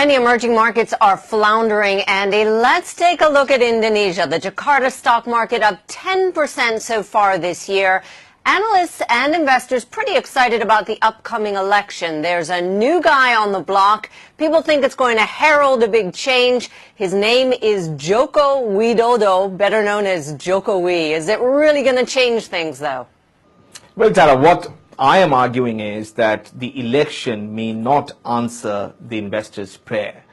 many emerging markets are floundering, Andy. Let's take a look at Indonesia. The Jakarta stock market up 10% so far this year. Analysts and investors pretty excited about the upcoming election. There's a new guy on the block. People think it's going to herald a big change. His name is Joko Widodo, better known as Jokowi. Is it really going to change things, though? Well, Tara, what I am arguing is that the election may not answer the investors' prayer.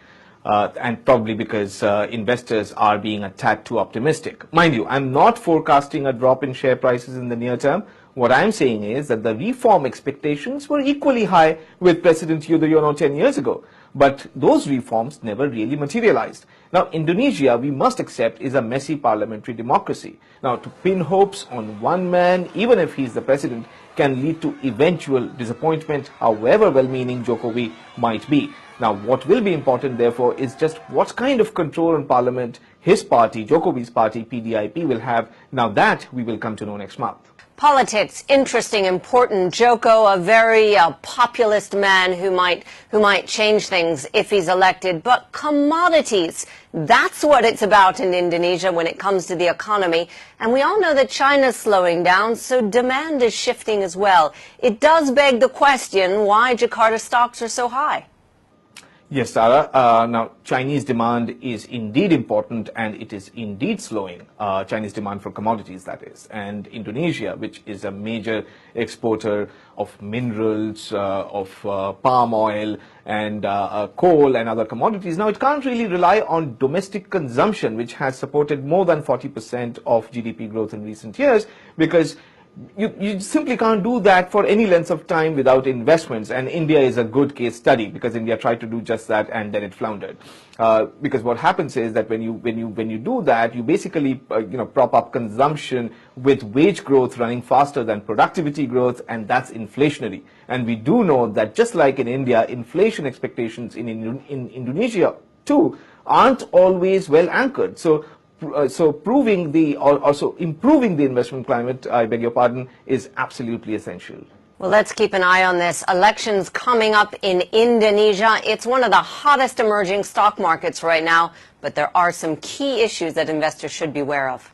And probably because investors are being a tad too optimistic. Mind you, I'm not forecasting a drop in share prices in the near term. What I'm saying is that the reform expectations were equally high with President Yudhoyono 10 years ago. But those reforms never really materialized. Now, Indonesia, we must accept, is a messy parliamentary democracy. Now, to pin hopes on one man, even if he's the president, can lead to eventual disappointment, however well-meaning Jokowi might be. Now, what will be important, therefore, is just what kind of control on parliament his party, Jokowi's party, PDIP, will have. Now, that we will come to know next month. Politics, interesting, important. Joko, a very populist man who might change things if he's elected. But commodities, that's what it's about in Indonesia when it comes to the economy. And we all know that China's slowing down, so demand is shifting as well. It does beg the question why Jakarta stocks are so high. Yes, Sarah. Now, Chinese demand is indeed important, and it is indeed slowing. Chinese demand for commodities, that is. And Indonesia, which is a major exporter of minerals, of palm oil, and coal and other commodities, now it can't really rely on domestic consumption, which has supported more than 40% of GDP growth in recent years, because you simply can't do that for any length of time without investments, and India is a good case study because India tried to do just that and then it floundered. Because what happens is that when you do that, you basically prop up consumption with wage growth running faster than productivity growth, and that's inflationary. And we do know that just like in India, inflation expectations in Indonesia too aren't always well anchored. So improving the investment climate, I beg your pardon, is absolutely essential. Well, let's keep an eye on this. Elections coming up in Indonesia. It's one of the hottest emerging stock markets right now, but there are some key issues that investors should be aware of.